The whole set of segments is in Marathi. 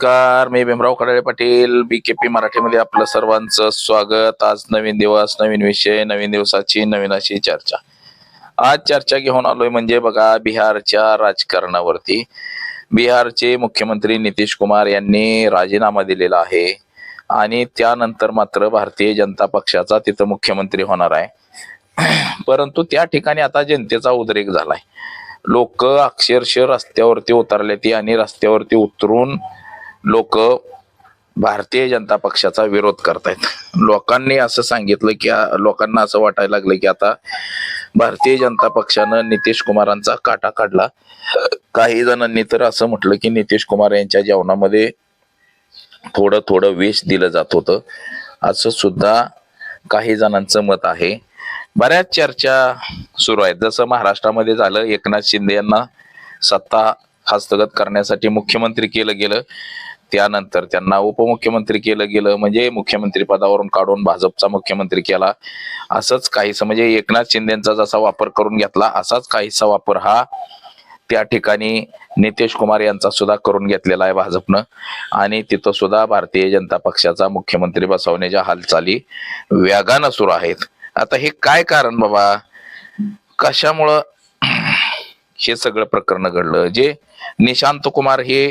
नमस्कार, मी भीमराव कडाळे पाटील, BKP मराठीमध्ये आपलं सर्वांचं स्वागत. आज नवीन दिवस, नवीन विषय, नवीन दिवसाची नवीन अशी चर्चा. आज चर्चा घेऊन आलोय म्हणजे बघा, बिहारच्या राजकारणावरती. बिहारचे मुख्यमंत्री नितीश कुमार यांनी राजीनामा दिलेला आहे आणि त्यानंतर मात्र भारतीय जनता पक्षाचा तिथं मुख्यमंत्री होणार आहे. परंतु त्या ठिकाणी आता जनतेचा उद्रेक झालाय. लोक अक्षरशः रस्त्यावरती उतरले ती आणि रस्त्यावरती उतरून लोक भारतीय जनता पक्षाचा विरोध करतायत. लोकांनी असं सांगितलं की लोकांना असं वाटायला लागलं की आता भारतीय जनता पक्षानं नितीश कुमारांचा काटा काढला. काही जणांनी तर असं म्हटलं की नितीश कुमार यांच्या जेवणामध्ये थोडं थोडं विष दिलं जात होतं, असं सुद्धा काही जणांचं मत आहे. बऱ्याच चर्चा सुरू आहेत. जसं महाराष्ट्रामध्ये झालं, एकनाथ शिंदे यांना सत्ता हस्तगत करण्यासाठी मुख्यमंत्री केलं गेलं, त्यानंतर त्यांना उपमुख्यमंत्री केलं गेलं, म्हणजे मुख्यमंत्री पदावरून काढून भाजपचा मुख्यमंत्री केला. असंच काहीसं म्हणजे एकनाथ शिंदेचा जसा वापर करून घेतला असाच काहीसा वापर हा त्या ठिकाणी नितीश कुमार यांचा सुद्धा करून घेतलेला आहे भाजपनं. आणि तिथं सुद्धा भारतीय जनता पक्षाचा मुख्यमंत्री बसवण्याच्या हालचाली वेगानं सुरू आहेत. आता हे काय कारण बाबा, कशामुळं हे सगळं प्रकरण घडलं? जे निशांत कुमार हे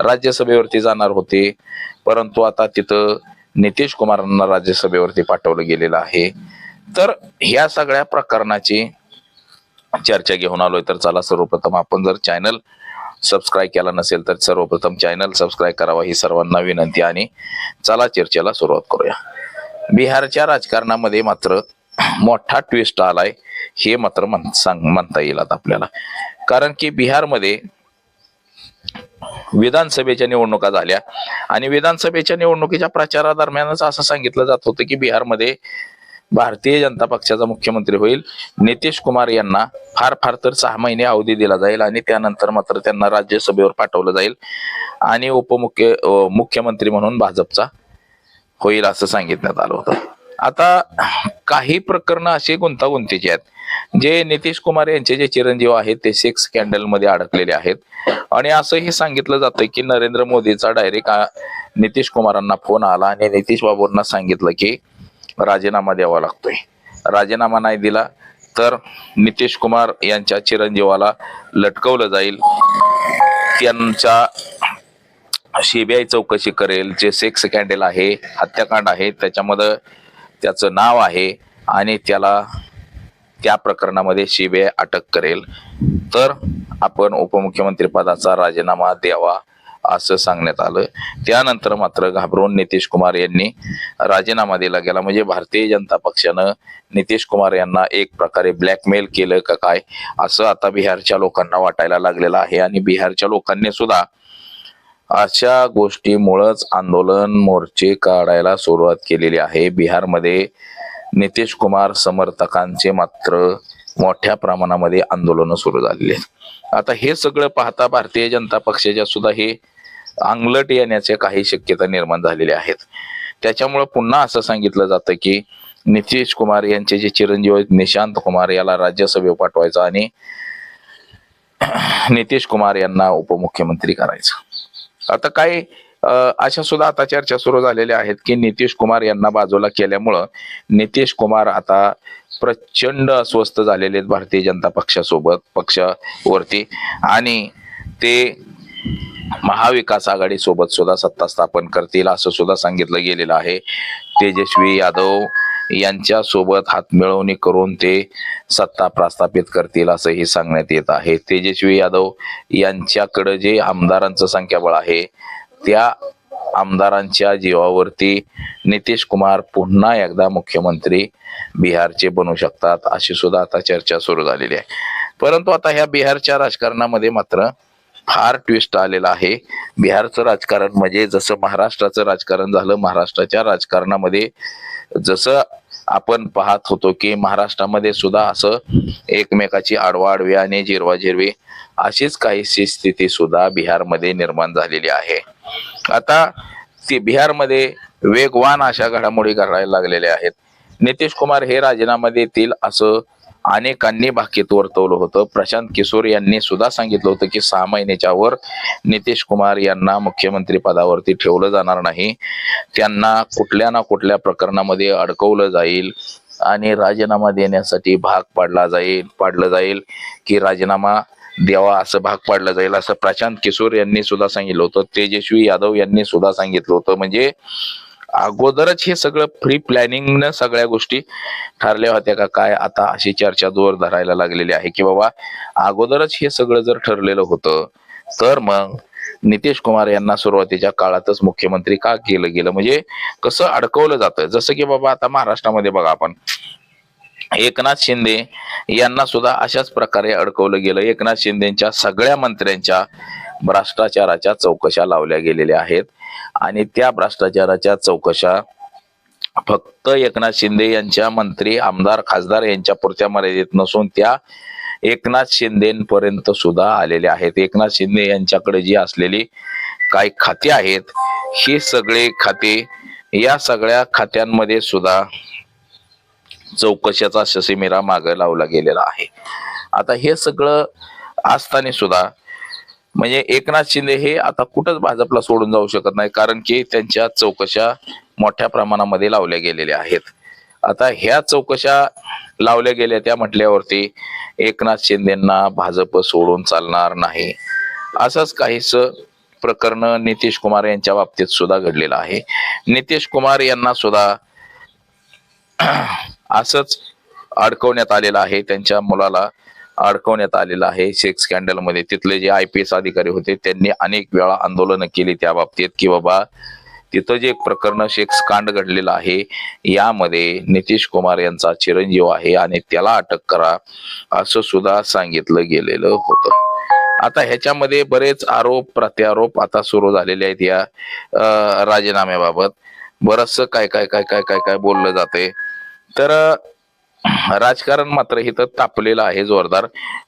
राज्यसभेवरती जाणार होते, परंतु आता तिथं नितीश कुमारांना राज्यसभेवरती पाठवलं गेलेलं आहे. तर ह्या सगळ्या प्रकरणाची चर्चा घेऊन आलोय. तर चला, सर्वप्रथम आपण जर चॅनल सबस्क्राईब केला नसेल तर सर्वप्रथम चॅनल सबस्क्राईब करावा ही सर्वांना विनंती. आणि चला चर्चेला सुरुवात करूया. बिहारच्या राजकारणामध्ये मात्र मोठा ट्विस्ट आलाय, हे मात्र म्हणता येईल आता आपल्याला. कारण की बिहारमध्ये विधानसभेच्या निवडणुका झाल्या आणि विधानसभेच्या निवडणुकीच्या प्रचारादरम्यानच असं सांगितलं जात होतं की बिहारमध्ये भारतीय जनता पक्षाचा मुख्यमंत्री होईल. नितीश कुमार यांना फार फार तर 6 महिने अवधी दिला जाईल आणि त्यानंतर मात्र त्यांना राज्यसभेवर पाठवलं जाईल आणि मुख्यमंत्री म्हणून भाजपचा होईल असं सांगितण्यात आलं होतं. आता काही प्रकरण अशी गुंतागुंतीची आहेत. जे नितीश कुमार यांचे जे चिरंजीव आहेत ते सेक्स स्कॅन्डल मध्ये अडकलेले आहेत. आणि असंही सांगितलं जातं की नरेंद्र मोदीचा डायरेक्ट नितीश कुमारांना फोन आला आणि नितीश बाबूंना सांगितलं की राजीनामा द्यावा लागतोय. राजीनामा नाही दिला तर नितीश कुमार यांच्या चिरंजीवाला लटकवलं जाईल. त्यांच्या CBI चौकशी करेल. जे सेक्स स्कॅन्डल आहे, हत्याकांड आहे, त्याच्यामध्ये त्याचं नाव आहे आणि त्याला त्या प्रकरणामध्ये CBI अटक करेल. तर आपण उपमुख्यमंत्री पदाचा राजीनामा द्यावा असं सांगण्यात आलं. त्यानंतर मात्र घाबरून नितीश कुमार यांनी राजीनामा दिला गेला. म्हणजे भारतीय जनता पक्षानं नितीश कुमार यांना एक प्रकारे ब्लॅकमेल केलं का काय, असं आता बिहारच्या लोकांना वाटायला लागलेलं आहे. आणि बिहारच्या लोकांनी सुद्धा अशा गोष्टीमुळेच आंदोलन मोर्चे काढायला सुरुवात केलेली आहे. बिहारमध्ये नितीश कुमार समर्थकांचे मात्र मोठ्या प्रमाणामध्ये आंदोलन सुरू झालेले आहेत. आता हे सगळं पाहता भारतीय जनता पक्षाच्या सुद्धा हे अंगलट येण्याचे काही शक्यता निर्माण झालेल्या आहेत. त्याच्यामुळे पुन्हा असं सांगितलं जातं की नितीश कुमार यांचे जे चिरंजीव आहेत निशांत कुमार याला राज्यसभेवर पाठवायचं आणि नितीश कुमार यांना उपमुख्यमंत्री करायचं. आता काही अशा सुद्धा आता चर्चा सुरू झालेल्या आहेत की नितीश कुमार यांना बाजूला केल्यामुळं नितीश कुमार आता प्रचंड अस्वस्थ झालेले आहेत भारतीय जनता पक्षावरती आणि ते महाविकास आघाडी सोबत सुद्धा सत्ता स्थापन करतील असं सुद्धा सांगितलं गेलेलं आहे. तेजस्वी यादव यांच्या सोबत हातमिळवणी करून ते सत्ता प्रस्थापित करतील असंही सांगण्यात येत आहे. तेजस्वी यादव यांच्याकडे जे आमदारांचं संख्याबळ आहे त्या आमदारांच्या जीवावरती नितीश कुमार पुन्हा एकदा मुख्यमंत्री बिहारचे बनू शकतात अशी सुद्धा आता चर्चा सुरू झालेली आहे. परंतु आता ह्या बिहारच्या राजकारणामध्ये मात्र फार ट्विस्ट आलेला आहे. बिहारचं राजकारण म्हणजे जसं महाराष्ट्राचं राजकारण झालं, महाराष्ट्राच्या राजकारणामध्ये जसं आपण पाहत होतो की महाराष्ट्रामध्ये सुद्धा असं एकमेकाची आडवाआडवी आणि जिरवाजिरवी अशीच काहीशी स्थिती सुद्धा बिहारमध्ये निर्माण झालेली आहे. आता ती बिहारमध्ये वेगवान अशा घडामोडी घडायला लागलेल्या आहेत. नितीश कुमार हे राजीनामा देतील असं अनेकांनी भाकीत वर्तवलं होतं. प्रशांत किशोर यांनी सुद्धा सांगितलं होतं की 6 महिन्याच्या वर नितीश कुमार यांना मुख्यमंत्री पदावरती ठेवलं जाणार नाही, त्यांना कुठल्या ना कुठल्या प्रकरणामध्ये अडकवलं जाईल आणि राजीनामा देण्यासाठी भाग पाडलं जाईल की राजीनामा द्यावा असं भाग पाडलं जाईल असं प्रशांत किशोर यांनी सुद्धा सांगितलं होतं. तेजस्वी यादव यांनी सुद्धा सांगितलं होतं. म्हणजे अगोदरच हे सगळं प्री प्लॅनिंग न सगळ्या गोष्टी ठरल्या होत्या का काय, आता अशी चर्चा जोर धरायला लागलेली आहे की बाबा अगोदरच हे सगळं जर ठरलेलं होतं तर मग नितीश कुमार यांना सुरुवातीच्या काळातच मुख्यमंत्री का केलं गेलं, म्हणजे कसं अडकवलं जातं. जसं की बाबा आता महाराष्ट्रामध्ये बघा आपण एकनाथ शिंदे यांना सुद्धा अशाच प्रकारे अडकवलं गेलं. एकनाथ शिंदेच्या सगळ्या मंत्र्यांच्या भ्रष्टाचाराच्या चौकशा लावल्या गेलेल्या आहेत आणि त्या भ्रष्टाचाराच्या चौकशा फक्त एकनाथ शिंदे यांच्या मंत्री आमदार खासदार यांच्या पुरत्या मर्यादित नसून त्या एकनाथ शिंदेपर्यंत सुद्धा आलेले आहेत. एकनाथ शिंदे यांच्याकडे जी असलेली काही खाती आहेत ही सगळे खाते या सगळ्या खात्यांमध्ये सुद्धा चौकशाचा ससेमिरा मागे लावला गेलेला आहे. आता हे सगळं असताना सुद्धा म्हणजे एकनाथ शिंदे हे आता कुठंच भाजपला सोडून जाऊ शकत नाही, कारण की त्यांच्या चौकशा मोठ्या प्रमाणामध्ये लावल्या गेलेल्या आहेत. आता ह्या चौकशा लावल्या गेल्या त्या म्हटल्यावरती एकनाथ शिंदेना भाजप सोडून चालणार नाही. असंच काहीच प्रकरण नितीश कुमार यांच्या बाबतीत सुद्धा घडलेलं आहे. नितीश कुमार यांना सुद्धा असंच अडकवण्यात आलेलं आहे. त्यांच्या मुलाला अडकवण्यात आलेलं आहे सेक्स स्कॅन्डल मध्ये. तिथले जे IPS अधिकारी होते त्यांनी अनेक वेळा आंदोलन केली त्या बाबतीत की बाबा तिथं जे प्रकरण सेक्स कांड घडलेलं आहे यामध्ये नितीश कुमार यांचा चिरंजीव आहे आणि त्याला अटक करा असं सुद्धा सांगितलं गेलेलं होतं. आता ह्याच्यामध्ये बरेच आरोप प्रत्यारोप आता सुरू झालेले आहेत या राजीनाम्याबाबत. बरंच काय काय काय काय काय काय बोललं जाते. तर राजकारण मात्र इथं तापलेलं आहे जोरदार.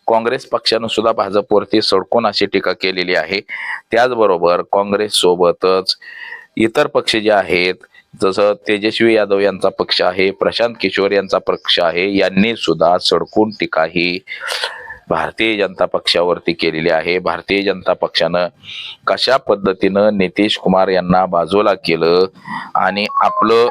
काँग्रेस पक्षानं सुद्धा भाजपवरती सडकून अशी टीका केलेली आहे. त्याचबरोबर काँग्रेस सोबतच इतर पक्ष जे आहेत जसं तेजस्वी यादव यांचा पक्ष आहे, प्रशांत किशोर यांचा पक्ष आहे, यांनी सुद्धा सडकून टीका ही भारतीय जनता पक्षावरती केलेली आहे. भारतीय जनता पक्षानं कशा पद्धतीनं नितीश कुमार यांना बाजूला केलं आणि आपलं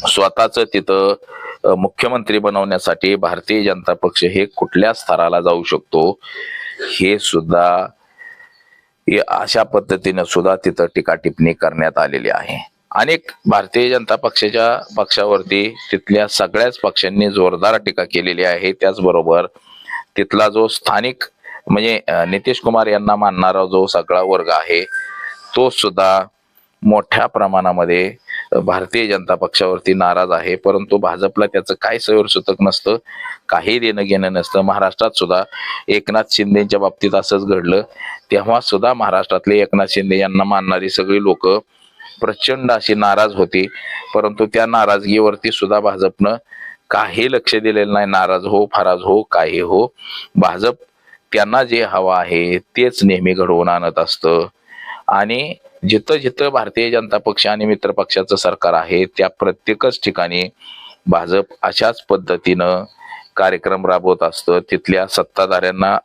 स्वतःच तिथं मुख्यमंत्री बनवण्यासाठी भारतीय जनता पक्ष हे कुठल्या स्तराला जाऊ शकतो हे सुद्धा अशा पद्धतीने सुद्धा तिथं टीका टिप्पणी करण्यात आलेली आहे. अनेक भारतीय जनता पक्षावरती तिथल्या सगळ्याच पक्षांनी जोरदार टीका केलेली आहे. त्याचबरोबर तिथला जो स्थानिक म्हणजे नितीश कुमार यांना मानणारा जो सगळा वर्ग आहे तो सुद्धा मोठ्या प्रमाणामध्ये भारतीय जनता पक्षावरती नाराज आहे. परंतु भाजपला त्याचं काय सैर सुतक नसतं, काही देणं घेणं नसतं. महाराष्ट्रात सुद्धा एकनाथ शिंदेच्या बाबतीत असंच घडलं. तेव्हा सुद्धा महाराष्ट्रातले एकनाथ शिंदे यांना मानणारी सगळी लोक प्रचंड अशी नाराज होती. परंतु त्या नाराजगीवरती सुद्धा भाजपनं काही लक्ष दिलेलं नाही. नाराज हो फराज हो काही हो, भाजप त्यांना जे हवं आहे तेच नेहमी घडवून आणत असतं. आणि जिथं जिथं भारतीय जनता पक्ष आणि मित्र पक्षाचं सरकार आहे त्या प्रत्येकच ठिकाणी भाजप अशाच पद्धतीनं कार्यक्रम राबवत असतं. तिथल्या सत्ताधाऱ्यांना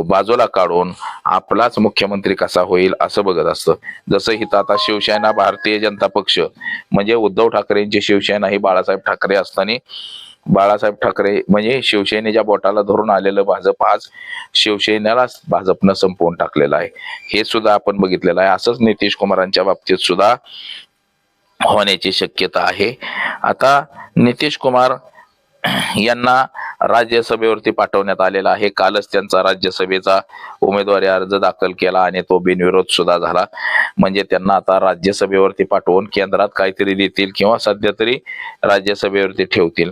बाजूला काढून आपलाच मुख्यमंत्री कसा होईल असं बघत असतं. जसं इथं आता शिवसेना भारतीय जनता पक्ष म्हणजे उद्धव ठाकरेंची शिवसेना ही बाळासाहेब ठाकरे असताना बाळासाहेब ठाकरे म्हणजे शिवसेनेच्या बोटाला धरून आलेलं भाजप आज शिवसेनेलाच भाजपनं संपवून टाकलेलं आहे. हे सुद्धा आपण बघितलेलं आहे. असंच नितीश कुमारांच्या बाबतीत सुद्धा होण्याची शक्यता आहे. आता नितीश कुमार यांना राज्यसभेवरती पाठवण्यात आलेला आहे. कालच त्यांचा राज्यसभेचा उमेदवारी अर्ज दाखल केला आणि तो बिनविरोध सुद्धा झाला. म्हणजे त्यांना आता राज्यसभेवरती पाठवून केंद्रात काहीतरी देतील किंवा सध्या तरी राज्यसभेवरती ठेवतील.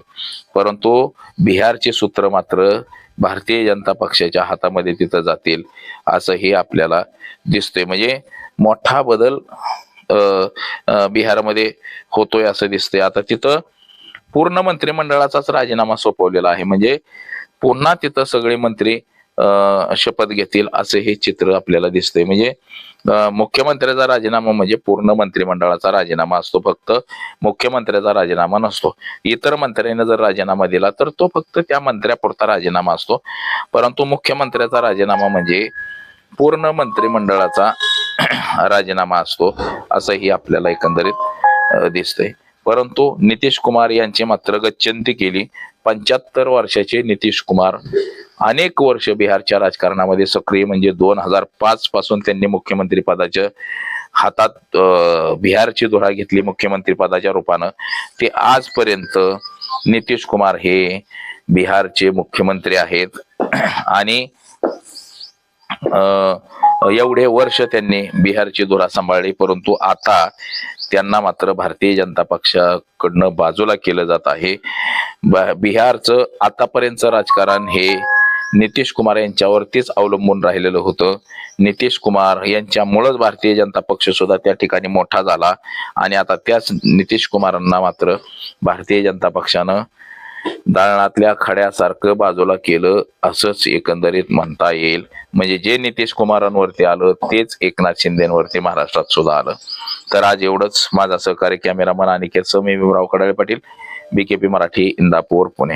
परंतु बिहारचे सूत्र मात्र भारतीय जनता पक्षाच्या हातामध्ये तिथं जातील असंही आपल्याला दिसतंय. म्हणजे मोठा बदल बिहारमध्ये होतोय असं दिसतंय. आता तिथं पूर्ण मंत्रिमंडळाचाच राजीनामा सोपवलेला आहे. म्हणजे पुन्हा तिथं सगळे मंत्री शपथ घेतील असं हे चित्र आपल्याला दिसतंय. म्हणजे मुख्यमंत्र्याचा राजीनामा म्हणजे पूर्ण मंत्रिमंडळाचा राजीनामा असतो, फक्त मुख्यमंत्र्याचा राजीनामा नसतो. इतर मंत्र्याने जर राजीनामा दिला तर तो फक्त त्या मंत्र्यापुरता राजीनामा असतो, परंतु मुख्यमंत्र्याचा राजीनामा म्हणजे पूर्ण मंत्रिमंडळाचा राजीनामा असतो, असंही आपल्याला एकंदरीत दिसतंय. परंतु नितीश कुमार यांची मात्र गच्चंती केली. 75 वर्षाचे नितीश कुमार अनेक वर्ष बिहारच्या राजकारणामध्ये सक्रिय, म्हणजे 2005 पासून त्यांनी मुख्यमंत्री पदाच्या हातात बिहारची धुरा घेतली मुख्यमंत्री पदाच्या रूपानं. ते आजपर्यंत नितीश कुमार हे बिहारचे मुख्यमंत्री आहेत आणि एवढे वर्ष त्यांनी बिहारची धुरा सांभाळली. परंतु आता त्यांना मात्र भारतीय जनता पक्षाकडनं बाजूला केलं जात आहे. बिहारचं आतापर्यंतचं राजकारण हे नितीश कुमार यांच्यावरतीच अवलंबून राहिलेलं होतं. नितीश कुमार यांच्यामुळेच भारतीय जनता पक्ष सुद्धा त्या ठिकाणी मोठा झाला आणि आता त्याच नितीश कुमारांना मात्र भारतीय जनता पक्षानं दालनातल्या खड्यासारखं बाजूला केलं, असंच एकंदरीत म्हणता येईल. म्हणजे जे नितीश कुमारांवरती आलं तेच एकनाथ शिंदेवरती महाराष्ट्रात सुद्धा आलं. तर आज एवढंच. माझा सहकारी कॅमेरामन अनिकेत सौ, मी भीमराव कडाळे पाटील, BKP मराठी, इंदापूर, पुणे.